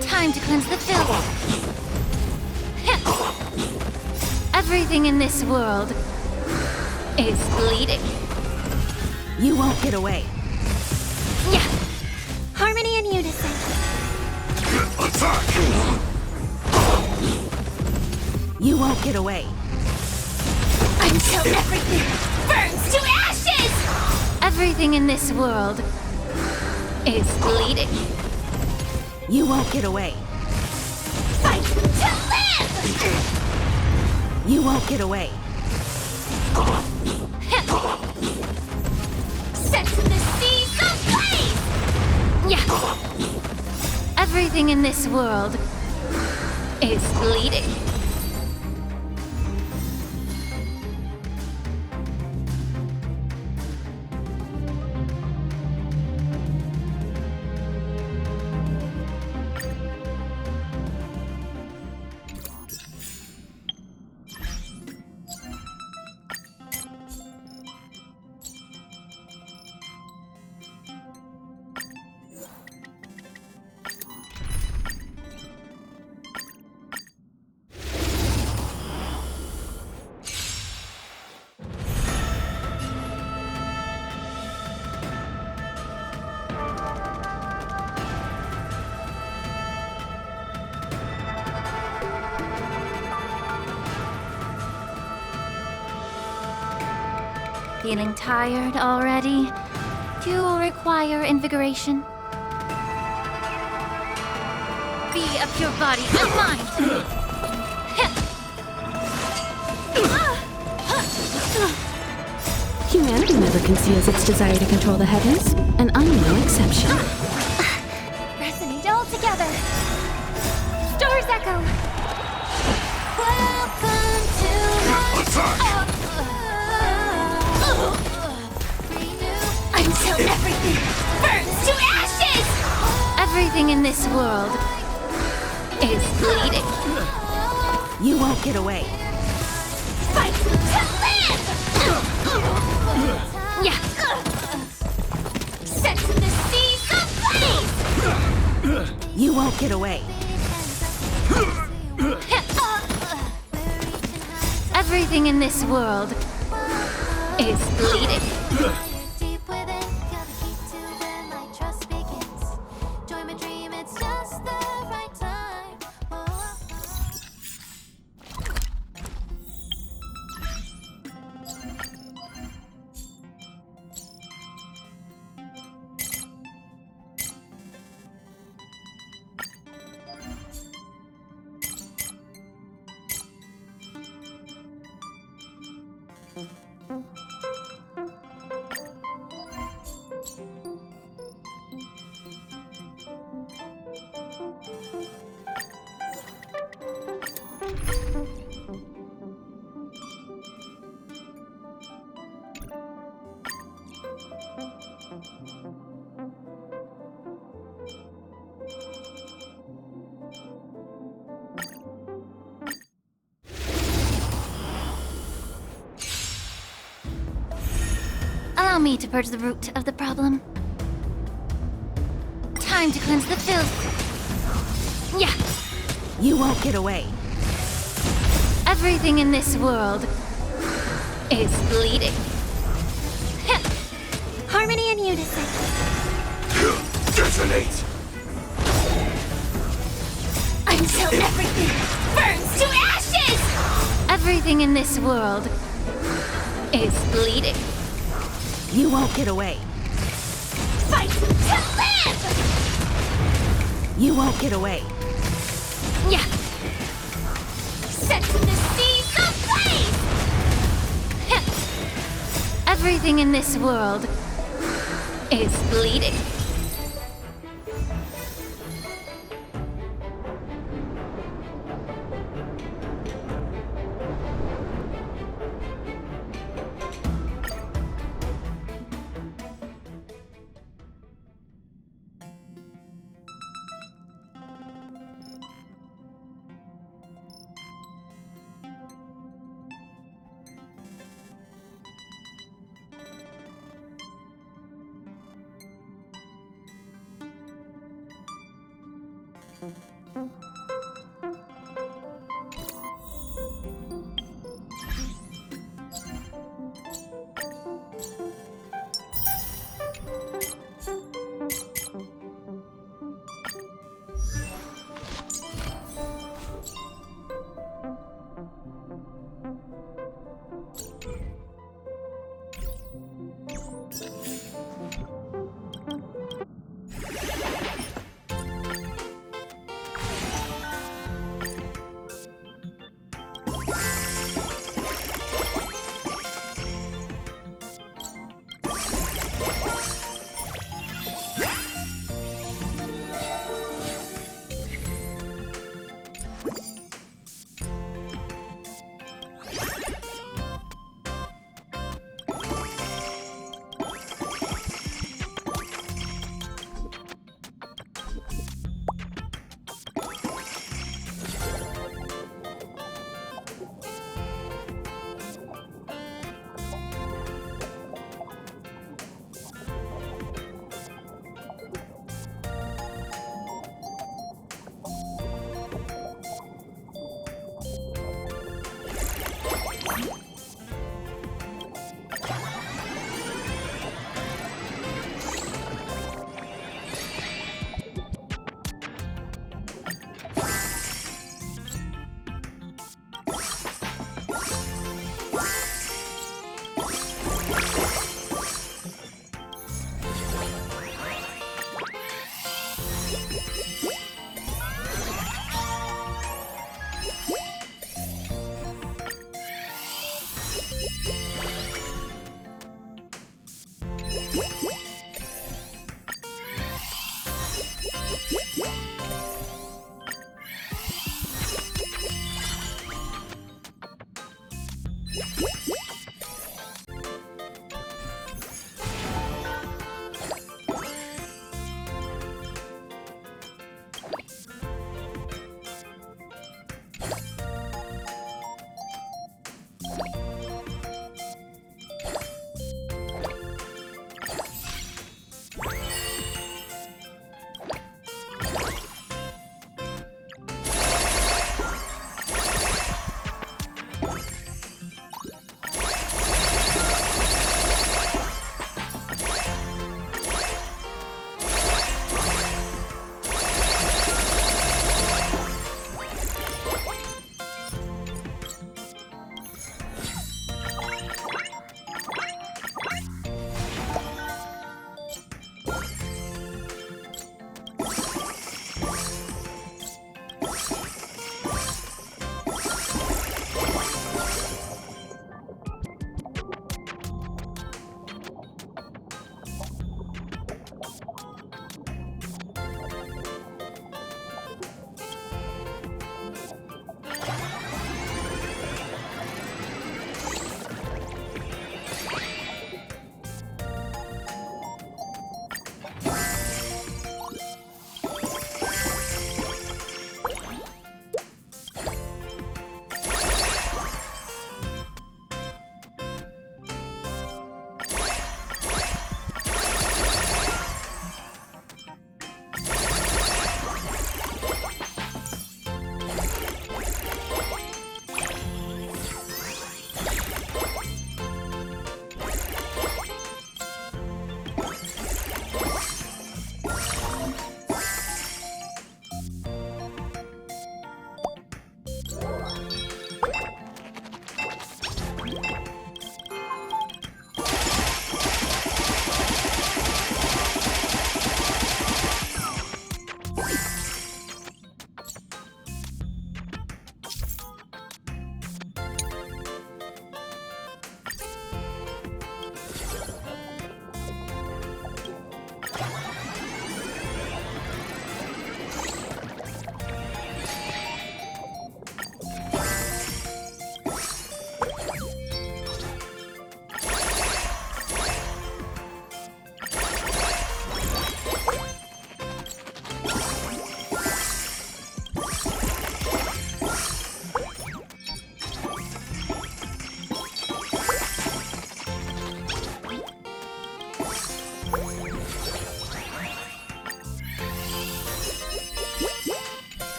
Time to cleanse the filth. Everything in this world is bleeding. You won't get away. Yeah. Harmony and unison. Attack! You won't get away. Until everything burns to ashes! Everything in this world is bleeding. You won't get away. Fight to live! You won't get away. Set the seas ablaze! Yeah. Everything in this world is bleeding. Feeling tired already? Do you require invigoration? Be of your body and mind! Humanity never conceals its desire to control the heavens, and I'm no exception. Resonate all together! Stars echo! Welcome to Attack! Until everything burns to ashes! Everything in this world is bleeding. You won't get away. Fight to live! Yeah. Set the seas ablaze! You won't get away. Everything in this world is bleeding. Allow me to purge the root of the problem. Time to cleanse the filth. Yeah, You won't get away. everything in this world is bleeding. Heh. Harmony and unison. Detonate! Until everything burns to ashes! Everything in this world is bleeding. You won't get away. Fight to live! You won't get away. Yeah. Set the seas ablaze! Heh. Everything in this world is bleeding.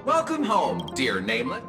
Welcome home, dear Nameless.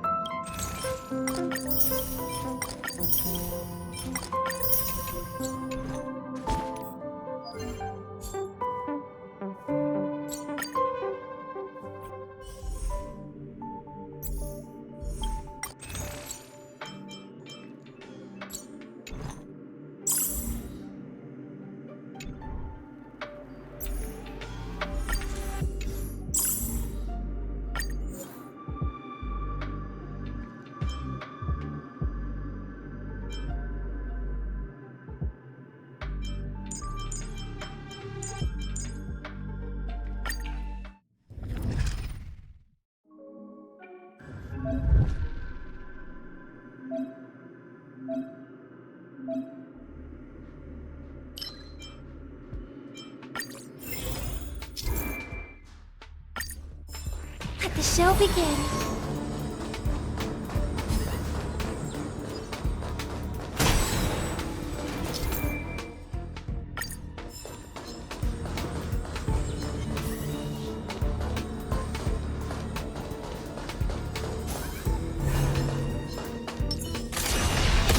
Let the show begin.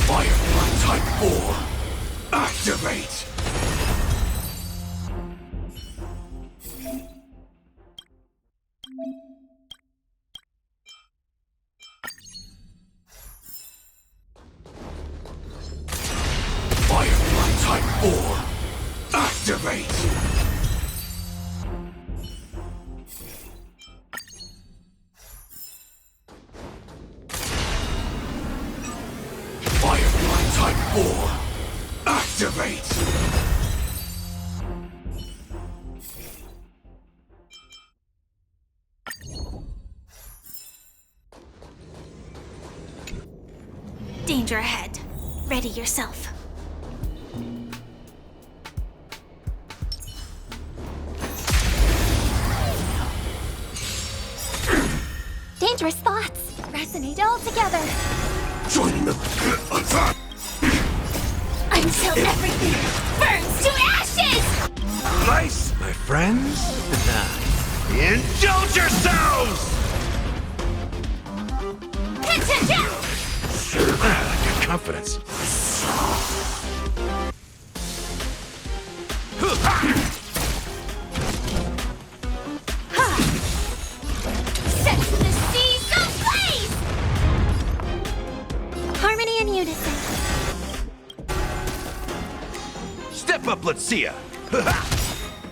Firefly Type 4. Activate! Firefly Type 4. Activate! Firefly Type 4. Activate! Danger ahead. Ready yourself. Dangerous thoughts resonate all together Join the attack! until everything burns to ashes! Nice, my friends. Indulge yourselves! Good confidence. Set the seas ablaze! Harmony and unison. Step up, let's see ya.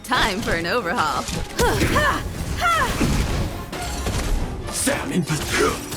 Time for an overhaul. Sam in position.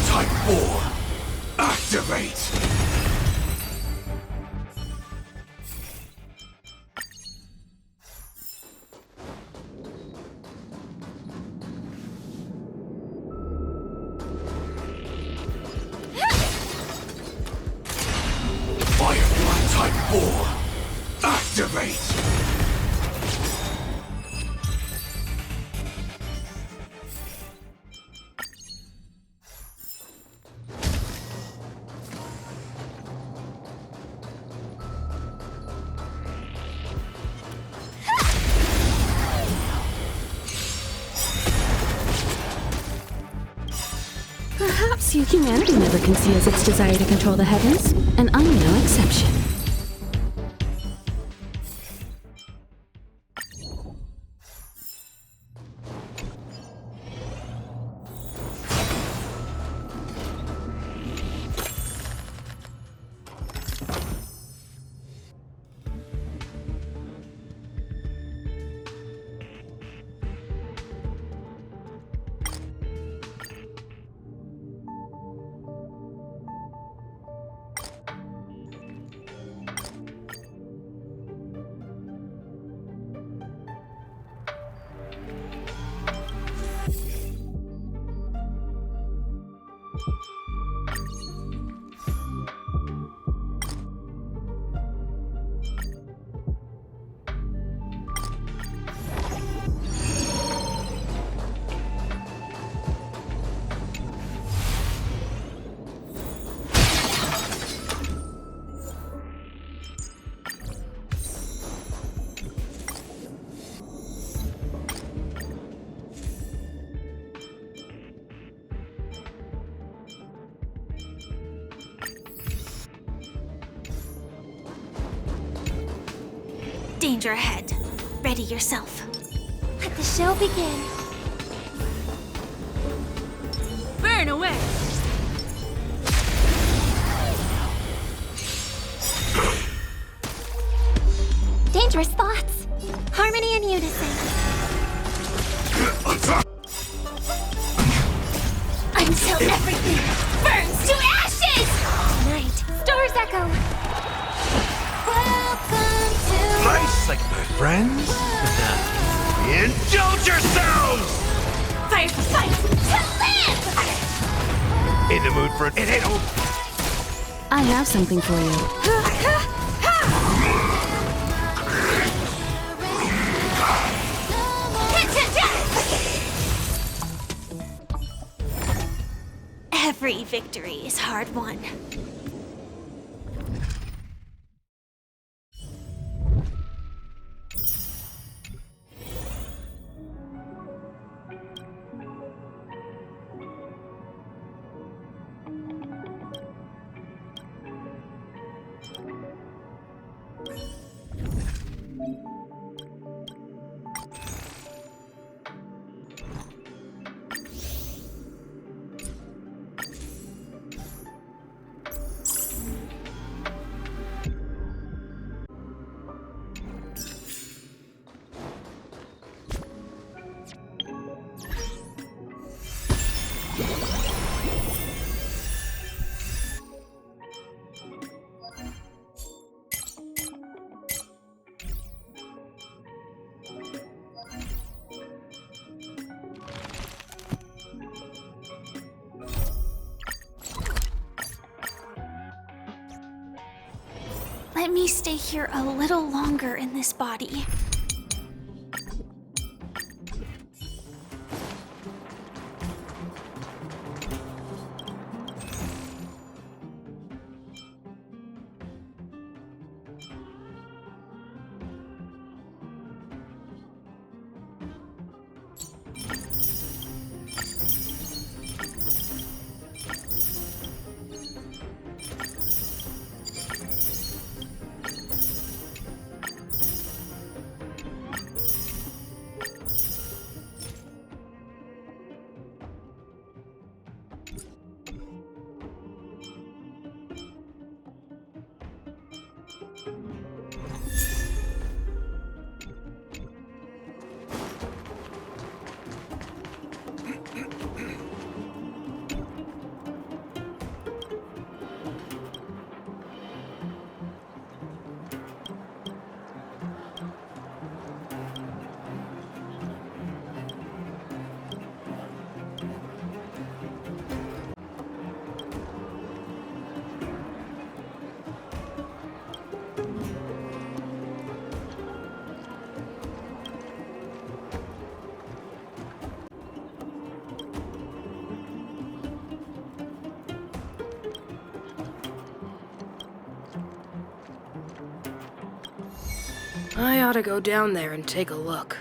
Type 4. Activate! Activate! Perhaps humanity never conceals its desire to control the heavens, and I'm no exception. Danger ahead. Ready yourself. Let the show begin. Burn away! Dangerous thoughts. Harmony and unison. Until everything burns to ashes! Night. Stars echo. Welcome to... Nice, like my friends. Indulge yourselves! Fire for fight! To live! In the mood for it ain't over. I have something for you. Every victory is hard won. Let me stay here a little longer in this body. I ought to go down there and take a look.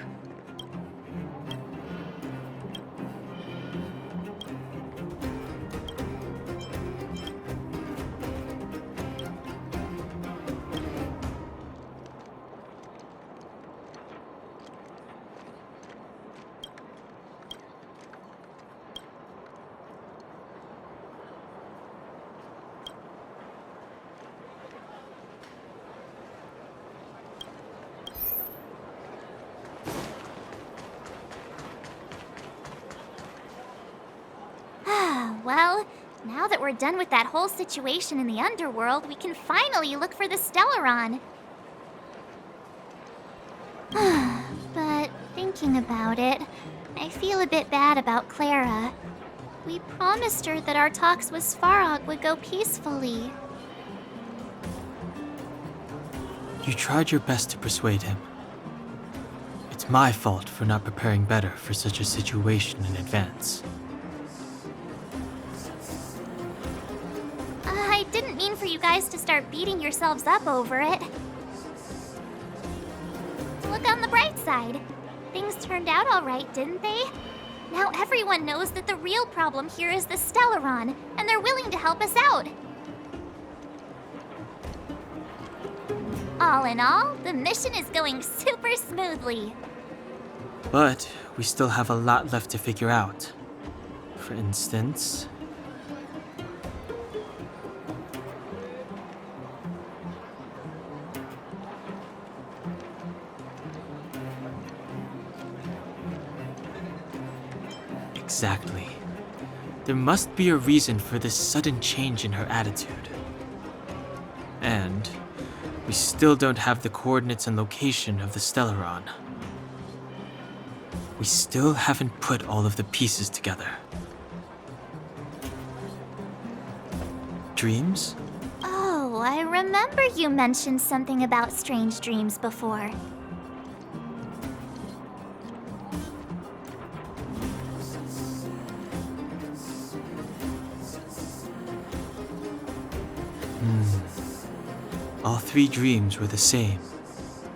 Well, now that we're done with that whole situation in the underworld, we can finally look for the Stellaron. But thinking about it, I feel a bit bad about Clara. We promised her that our talks with Svarog would go peacefully. You tried your best to persuade him. It's my fault for not preparing better for such a situation in advance. I didn't mean for you guys to start beating yourselves up over it. Look on the bright side. Things turned out all right, didn't they? Now everyone knows that the real problem here is the Stellaron, and they're willing to help us out. All in all, the mission is going super smoothly. But we still have a lot left to figure out. For instance... Exactly. There must be a reason for this sudden change in her attitude. And we still don't have the coordinates and location of the Stellaron. We still haven't put all of the pieces together. Dreams? Oh, I remember you mentioned something about strange dreams before. All three dreams were the same,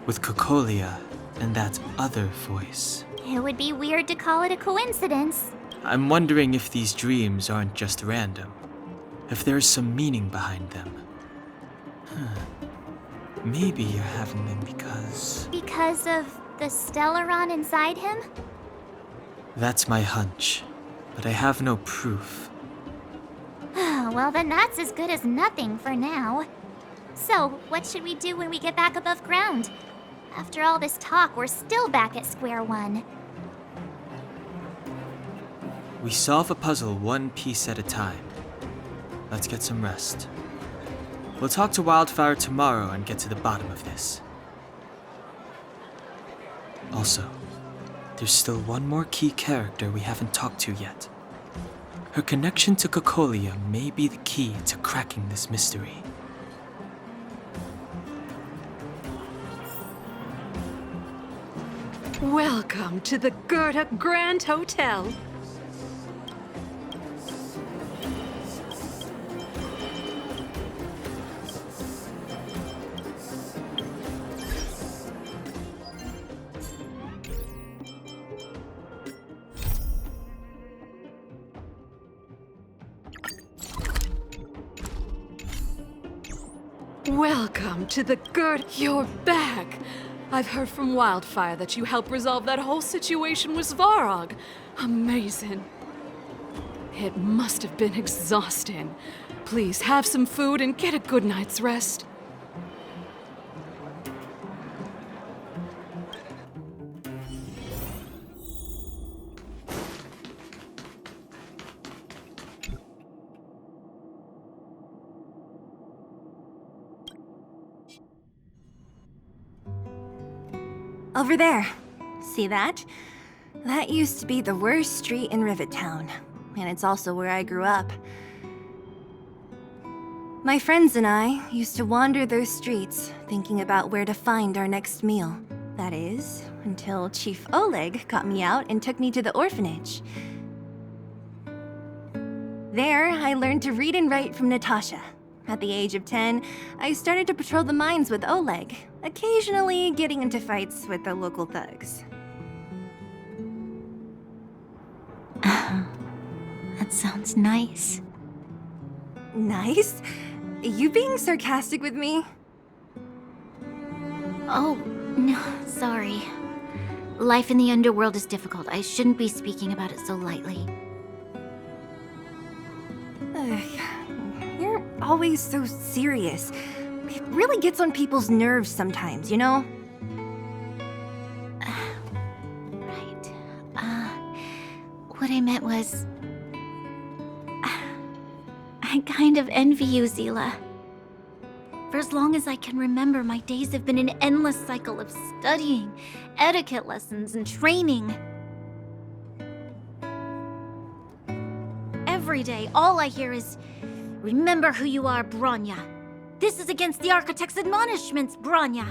with Cocolia and that other voice. It would be weird to call it a coincidence. I'm wondering if these dreams aren't just random, if there's some meaning behind them. Maybe you're having them because... Because of the Stellaron inside him? That's my hunch, but I have no proof. Well, then that's as good as nothing for now. So, what should we do when we get back above ground? After all this talk, we're still back at square one. We solve a puzzle one piece at a time. Let's get some rest. We'll talk to Wildfire tomorrow and get to the bottom of this. Also, there's still one more key character we haven't talked to yet. Her connection to Cocolia may be the key to cracking this mystery. Welcome to the Goethe Grand Hotel. Welcome to the Goethe... You're back! I've heard from Wildfire that you helped resolve that whole situation with Svarog. Amazing. It must have been exhausting. Please have some food and get a good night's rest. Over there. See that? That used to be the worst street in Rivet Town, and it's also where I grew up. My friends and I used to wander those streets, thinking about where to find our next meal. That is, until Chief Oleg got me out and took me to the orphanage. There, I learned to read and write from Natasha, At the age of 10, I started to patrol the mines with Oleg, occasionally getting into fights with the local thugs. That sounds nice. Nice? You being sarcastic with me? Oh, no, sorry. Life in the underworld is difficult. I shouldn't be speaking about it so lightly. Ugh, you're always so serious. It really gets on people's nerves sometimes, you know? Right. What I meant was... I kind of envy you, Zila. For as long as I can remember, my days have been an endless cycle of studying, etiquette lessons, and training. Every day, all I hear is, "Remember who you are, Bronya. This is against the Architect's admonishments, Bronya.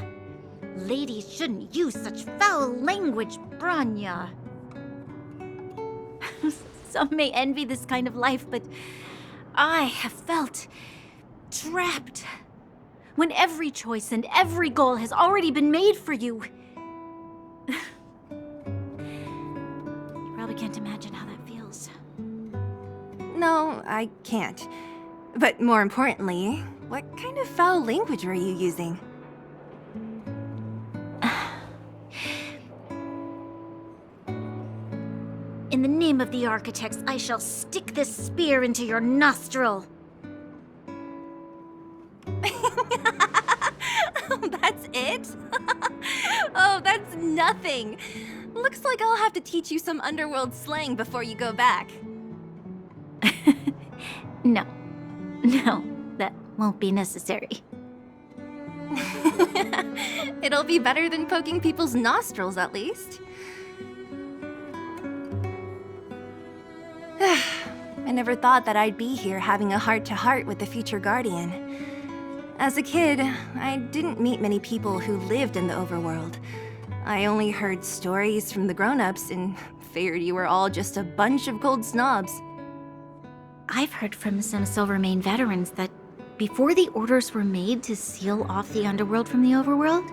Ladies shouldn't use such foul language, Bronya." Some may envy this kind of life, but I have felt trapped. When every choice and every goal has already been made for you. You probably can't imagine how that feels. No, I can't. But more importantly, what kind of foul language were you using? In the name of the Architects, I shall stick this spear into your nostril. That's it? Oh, that's nothing. Looks like I'll have to teach you some underworld slang before you go back. No, that won't be necessary. It'll be better than poking people's nostrils, at least. I never thought that I'd be here having a heart-to-heart with the future Guardian. As a kid, I didn't meet many people who lived in the overworld. I only heard stories from the grown-ups and figured you were all just a bunch of cold snobs. I've heard from some Silvermane veterans that before the orders were made to seal off the underworld from the overworld,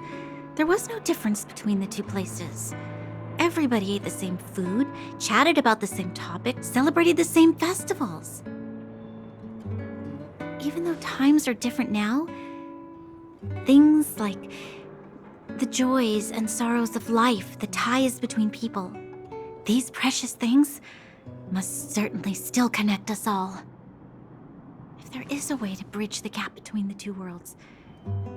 there was no difference between the two places. Everybody ate the same food, chatted about the same topics, celebrated the same festivals. Even though times are different now, things like the joys and sorrows of life, the ties between people, these precious things must certainly still connect us all. If there is a way to bridge the gap between the two worlds,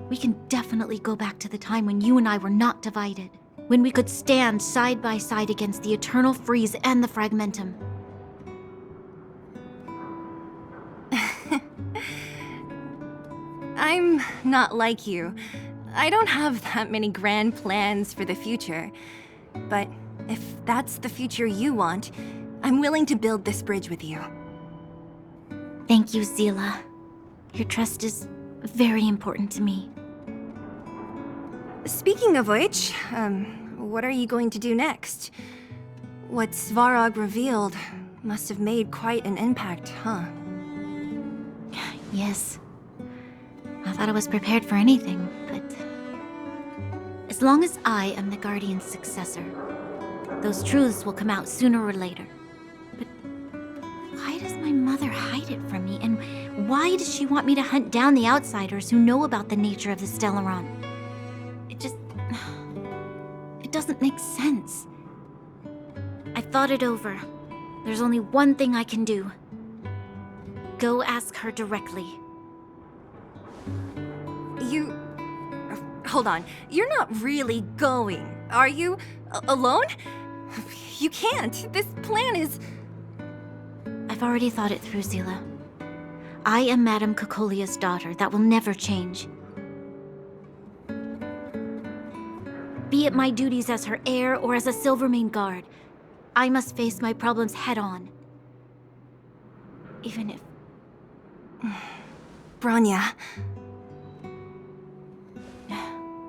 we can definitely go back to the time when you and I were not divided, when we could stand side by side against the Eternal Freeze and the Fragmentum. I'm not like you. I don't have that many grand plans for the future. But if that's the future you want, I'm willing to build this bridge with you. Thank you, Zila. Your trust is very important to me. Speaking of which, what are you going to do next? What Svarog revealed must have made quite an impact, huh? Yes. I thought I was prepared for anything, but... as long as I am the Guardian's successor, those truths will come out sooner or later. But why does my mother hide it from me? And why does she want me to hunt down the outsiders who know about the nature of the Stellaron? It doesn't make sense. I've thought it over. There's only one thing I can do. Go ask her directly. Hold on. You're not really going, are you? Alone? You can't. This plan is... I've already thought it through, Zila. I am Madame Cocolia's daughter. That will never change. Be it my duties as her heir or as a Silvermane guard, I must face my problems head-on. Even if... Bronya.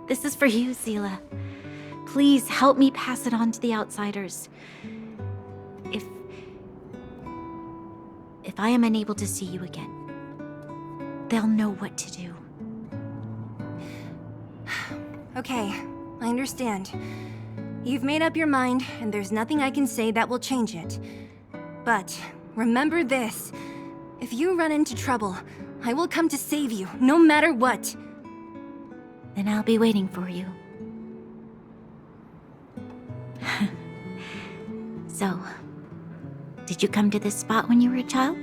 This is for you, Zila. Please help me pass it on to the outsiders. If I am unable to see you again, they'll know what to do. Okay, I understand. You've made up your mind, and there's nothing I can say that will change it. But remember this. If you run into trouble, I will come to save you, no matter what. Then I'll be waiting for you. So, did you come to this spot when you were a child?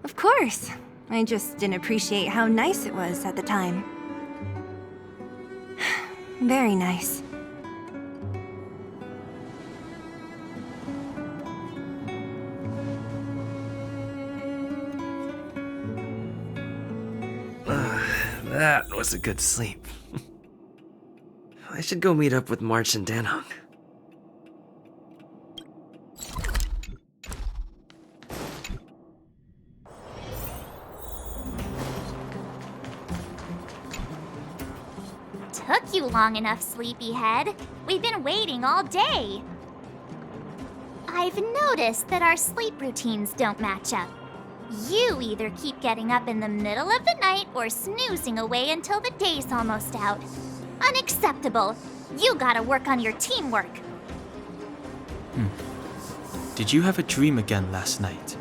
Of course. I just didn't appreciate how nice it was at the time. Very nice. That was a good sleep. I should go meet up with March and Danhong. Took you long enough, sleepyhead. We've been waiting all day. I've noticed that our sleep routines don't match up. You either keep getting up in the middle of the night or snoozing away until the day's almost out. Unacceptable. You gotta work on your teamwork. Did you have a dream again last night?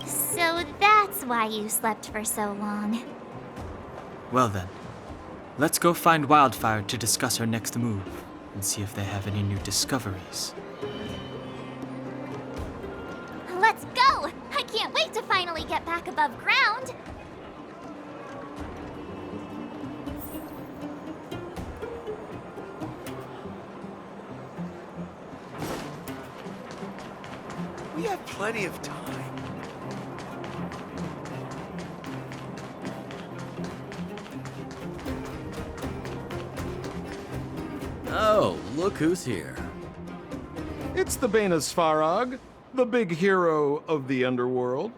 So that's why you slept for so long. Well then, let's go find Wildfire to discuss our next move and see if they have any new discoveries. Let's go! I can't wait to finally get back above ground. We have plenty of time. Oh, look who's here. It's the Bane of Svarog, the big hero of the underworld.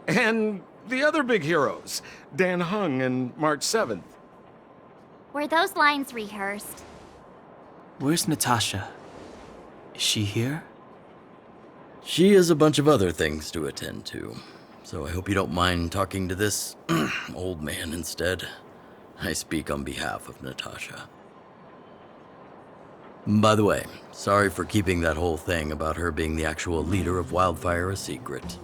And the other big heroes, Dan Hung and March 7th. Were those lines rehearsed? Where's Natasha? Is she here? She has a bunch of other things to attend to, so I hope you don't mind talking to this old man instead. I speak on behalf of Natasha. By the way, sorry for keeping that whole thing about her being the actual leader of Wildfire a secret.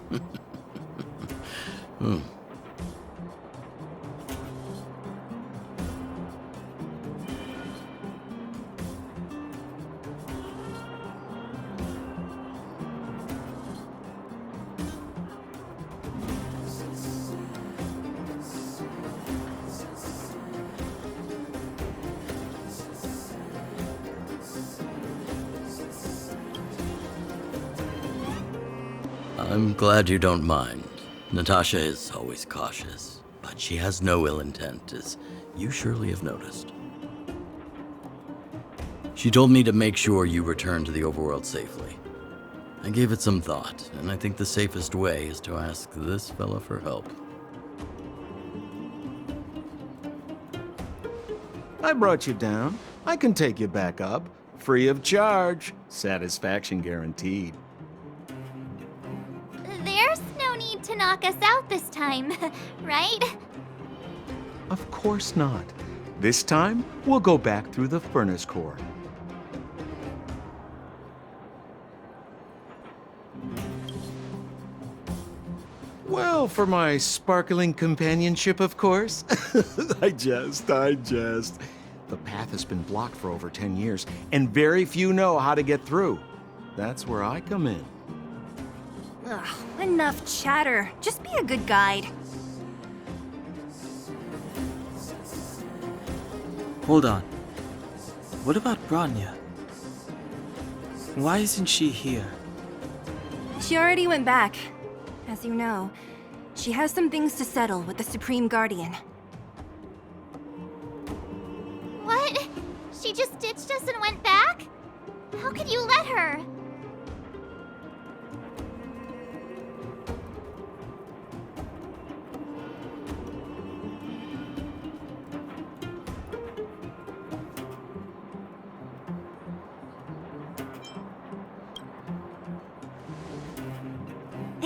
I'm glad you don't mind. Natasha is always cautious, but she has no ill intent, as you surely have noticed. She told me to make sure you return to the overworld safely. I gave it some thought, and I think the safest way is to ask this fella for help. I brought you down. I can take you back up. Free of charge. Satisfaction guaranteed. There's no need to knock us out this time, right? Of course not. This time, we'll go back through the furnace core. Well, for my sparkling companionship, of course. I jest. The path has been blocked for over 10 years, and very few know how to get through. That's where I come in. Ugh, enough chatter. Just be a good guide. Hold on. What about Branya? Why isn't she here? She already went back. As you know, she has some things to settle with the Supreme Guardian. What? She just ditched us and went back? How could you let her?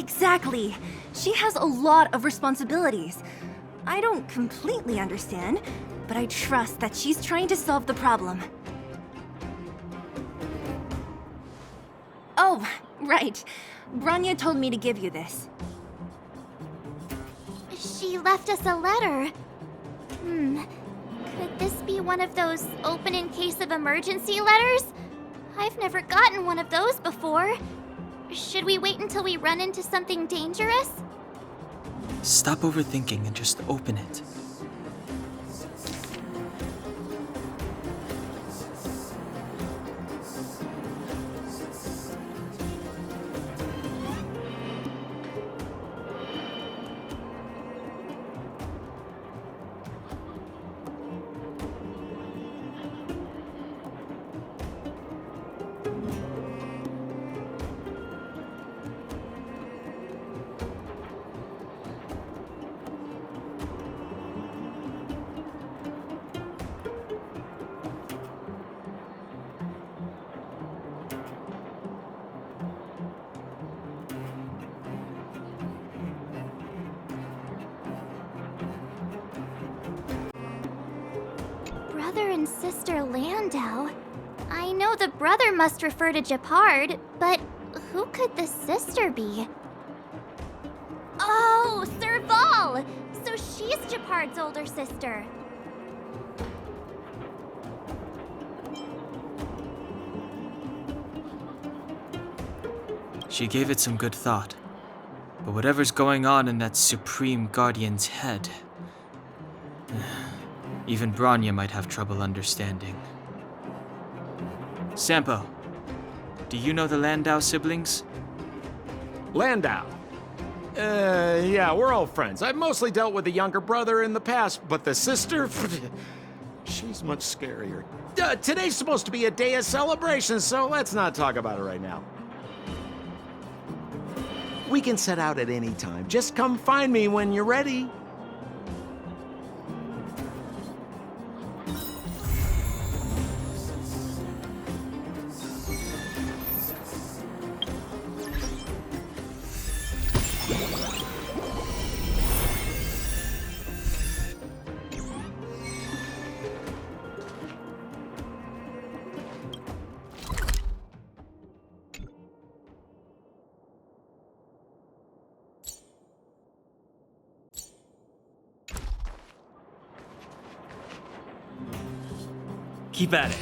Exactly. She has a lot of responsibilities. I don't completely understand, but I trust that she's trying to solve the problem. Oh, right. Branya told me to give you this. She left us a letter. Could this be one of those open in case of emergency letters? I've never gotten one of those before. Should we wait until we run into something dangerous? Stop overthinking and just open it. Brother and Sister Landau. I know the brother must refer to Gepard, but who could the sister be? Oh, Serval! So she's Gepard's older sister. She gave it some good thought. But whatever's going on in that Supreme Guardian's head, even Branya might have trouble understanding. Sampo, do you know the Landau siblings? Landau. Yeah, we're all friends. I've mostly dealt with the younger brother in the past, but the sister, she's much scarier. Today's supposed to be a day of celebration, so let's not talk about it right now. We can set out at any time. Just come find me when you're ready. Keep at it.